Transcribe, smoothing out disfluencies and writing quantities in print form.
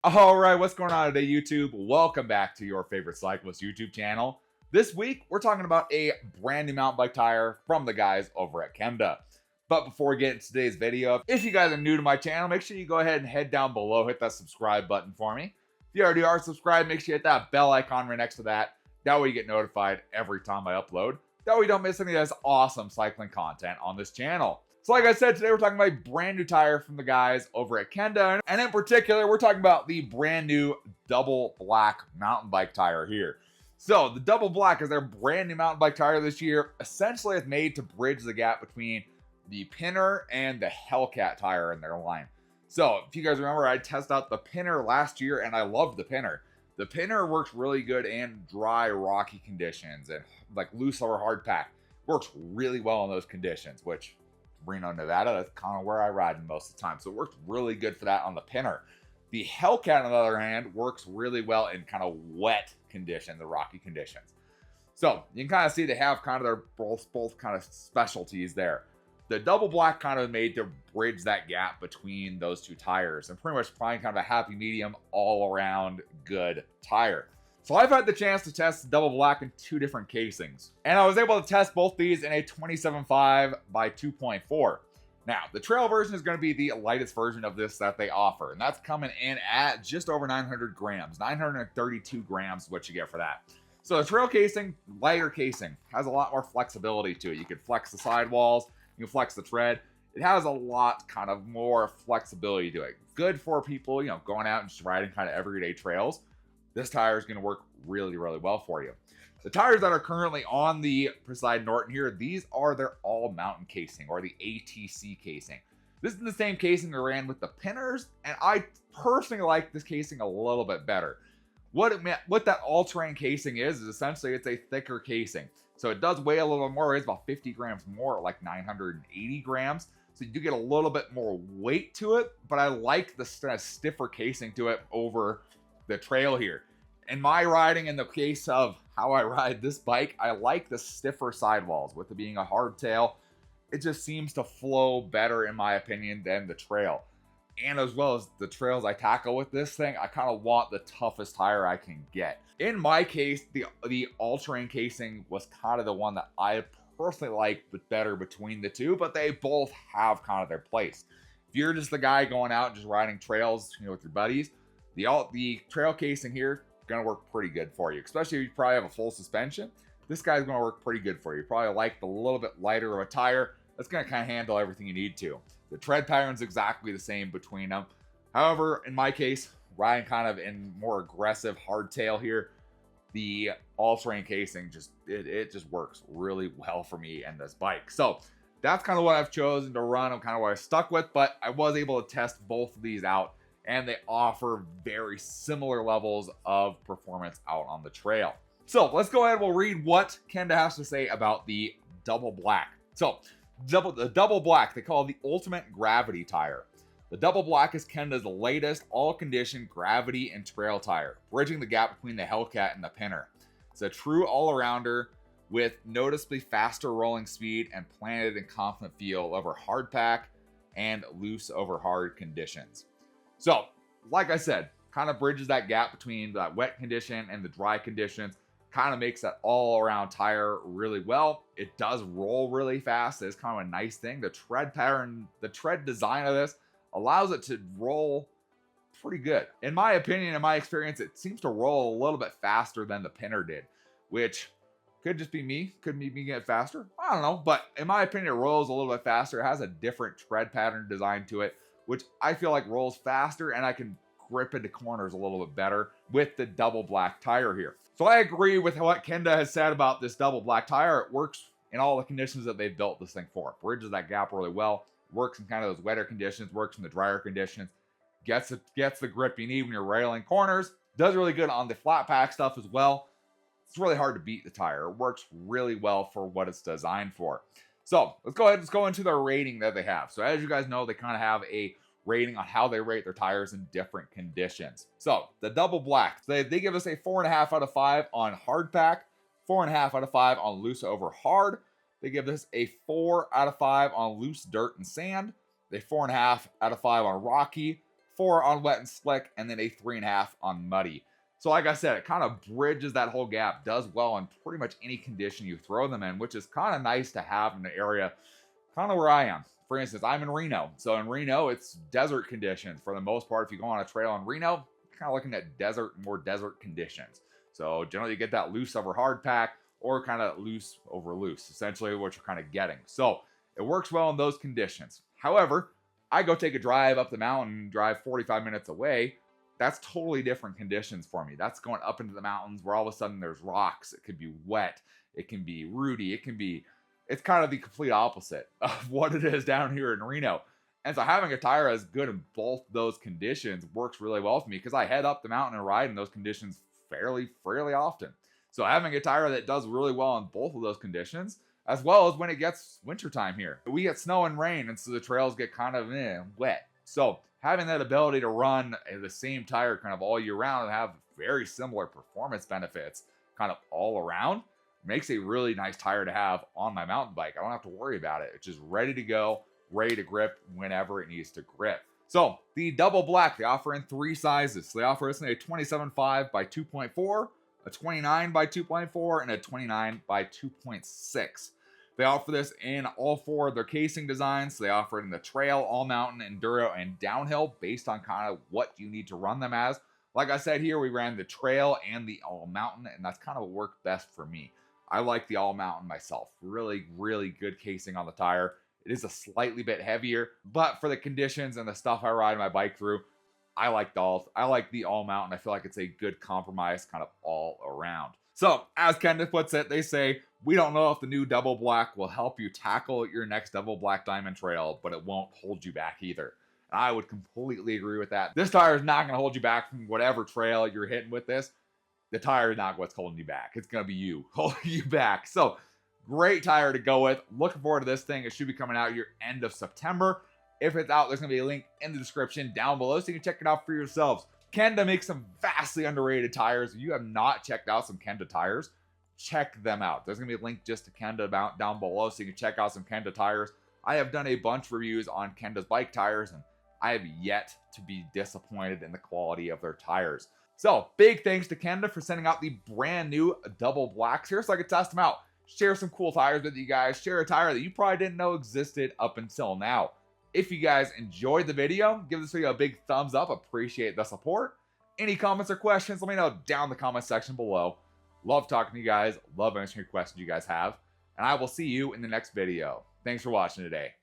All right, what's going on today, YouTube? Welcome back to your favorite cyclist YouTube channel. This week, we're talking about a brand new mountain bike tire from the guys over at Kenda. But before we get into today's video, if you guys are new to my channel, make sure you go ahead and head down below, hit that subscribe button for me. If you already are subscribed, make sure you hit that bell icon right next to that. That way you get notified every time I upload. That way you don't miss any of this awesome cycling content on this channel. So like I said, today we're talking about a brand new tire from the guys over at Kenda. And in particular, we're talking about the brand new Double Black mountain bike tire here. So the Double Black is their brand new mountain bike tire this year. Essentially, it's made to bridge the gap between the Pinner and the Hellcat tire in their line. So if you guys remember, I tested out the Pinner last year and I loved the Pinner. The Pinner works really good in dry, rocky conditions and like loose or hard pack. Works really well in those conditions, which Reno, Nevada, that's kind of where I ride most of the time. So it works really good for that on the Pinner. The Hellcat, on the other hand, works really well in kind of wet conditions, the rocky conditions. So you can kind of see they have kind of their both kind of specialties there. The Double Black kind of made to bridge that gap between those two tires and pretty much find kind of a happy medium all around good tire. So I've had the chance to test the Double Black in two different casings, and I was able to test both these in a 27.5 by 2.4. Now, the trail version is going to be the lightest version of this that they offer, and that's coming in at just over 900 grams. 932 grams is what you get for that. So the trail casing, lighter casing, has a lot more flexibility to it. You can flex the sidewalls, you can flex the tread. It has a lot kind of more flexibility to it. Good for people, going out and just riding kind of everyday trails. This tire is going to work really, really well for you. The tires that are currently on the Preside Norton here, these are their all-mountain casing, or the ATC casing. This is the same casing they ran with the Pinners, and I personally like this casing a little bit better. What that all-terrain casing is essentially it's a thicker casing. So it does weigh a little more. It's about 50 grams more, like 980 grams. So you do get a little bit more weight to it, but I like the stiffer casing to it over the trail here. In my riding, in the case of how I ride this bike, I like the stiffer sidewalls. With it being a hardtail, it just seems to flow better, in my opinion, than the trail. And as well as the trails I tackle with this thing, I kind of want the toughest tire I can get. In my case, the all-terrain casing was kind of the one that I personally like better between the two, but they both have kind of their place. If you're just the guy going out and just riding trails, with your buddies, the trail casing here going to work pretty good for you, especially if you probably have a full suspension. This guy's going to work pretty good for you. Probably like the little bit lighter of a tire that's going to kind of handle everything you need to. The tread pattern's exactly the same between them. However, in my case, riding kind of in more aggressive hardtail here, the all-terrain casing just works really well for me and this bike. So that's kind of what I've chosen to run. I'm kind of what I stuck with, but I was able to test both of these out, and they offer very similar levels of performance out on the trail. So let's go ahead and we'll read what Kenda has to say about the Double Black. So the Double Black, they call it the ultimate gravity tire. The Double Black is Kenda's latest all-condition gravity and trail tire, bridging the gap between the Hellcat and the Pinner. It's a true all-arounder with noticeably faster rolling speed and planted and confident feel over hard pack and loose over hard conditions. So, like I said, kind of bridges that gap between that wet condition and the dry conditions. Kind of makes that all-around tire really well. It does roll really fast. It's kind of a nice thing. The tread pattern, the tread design of this allows it to roll pretty good. In my opinion, in my experience, it seems to roll a little bit faster than the Pinner did, which could just be me. Could be me get faster. I don't know. But in my opinion, it rolls a little bit faster. It has a different tread pattern design to it, which I feel like rolls faster, and I can grip into corners a little bit better with the Double Black tire here. So I agree with what Kenda has said about this Double Black tire. It works in all the conditions that they've built this thing for. It bridges that gap really well. Works in kind of those wetter conditions, works in the drier conditions, gets the grip you need when you're railing corners. Does really good on the flat pack stuff as well. It's really hard to beat the tire. It works really well for what it's designed for. So let's go into their rating that they have. So as you guys know, they kind of have a rating on how they rate their tires in different conditions. So the Double Black, they give us a 4.5 out of 5 on hard pack, 4.5 out of 5 on loose over hard. They give this a 4 out of 5 on loose dirt and sand, a 4.5 out of 5 on rocky, 4 on wet and slick, and then a 3.5 on muddy. So like I said, it kind of bridges that whole gap, does well in pretty much any condition you throw them in, which is kind of nice to have in an area kind of where I am. For instance, I'm in Reno. So in Reno, it's desert conditions. For the most part, if you go on a trail in Reno, you're kind of looking at more desert conditions. So generally you get that loose over hard pack or kind of loose over loose, essentially what you're kind of getting. So it works well in those conditions. However, I go take a drive up the mountain, drive 45 minutes away. That's totally different conditions for me. That's going up into the mountains where all of a sudden there's rocks. It could be wet. It can be rooty. It's kind of the complete opposite of what it is down here in Reno. And so having a tire as good in both those conditions works really well for me because I head up the mountain and ride in those conditions fairly often. So having a tire that does really well in both of those conditions, as well as when it gets wintertime here. We get snow and rain, and so the trails get kind of wet. So having that ability to run the same tire kind of all year round and have very similar performance benefits kind of all around makes a really nice tire to have on my mountain bike. I don't have to worry about it. It's just ready to go, ready to grip whenever it needs to grip. So the Double Black, they offer in 3 sizes. So they offer us in a 27.5 by 2.4, a 29 by 2.4, and a 29 by 2.6. They offer this in all 4 of their casing designs. So they offer it in the trail, all mountain, enduro, and downhill based on kind of what you need to run them as. Like I said here, we ran the trail and the all mountain, and that's kind of what worked best for me. I like the all mountain myself. Really, really good casing on the tire. It is a slightly bit heavier, but for the conditions and the stuff I ride my bike through, I like the all mountain. I feel like it's a good compromise kind of all around. So as Kenda puts it, they say, we don't know if the new Double Black will help you tackle your next Double Black Diamond Trail, but it won't hold you back either. And I would completely agree with that. This tire is not going to hold you back from whatever trail you're hitting with this. The tire is not what's holding you back. It's going to be you holding you back. So great tire to go with. Looking forward to this thing. It should be coming out here end of September. If it's out, there's going to be a link in the description down below so you can check it out for yourselves. Kenda makes some vastly underrated tires. If you have not checked out some Kenda tires, check them out. There's going to be a link just to Kenda down below so you can check out some Kenda tires. I have done a bunch of reviews on Kenda's bike tires, and I have yet to be disappointed in the quality of their tires. So big thanks to Kenda for sending out the brand new Double Blacks here so I could test them out. Share some cool tires with you guys. Share a tire that you probably didn't know existed up until now. If you guys enjoyed the video, give this video a big thumbs up. Appreciate the support. Any comments or questions, let me know down in the comment section below. Love talking to you guys. Love answering your questions you guys have. And I will see you in the next video. Thanks for watching today.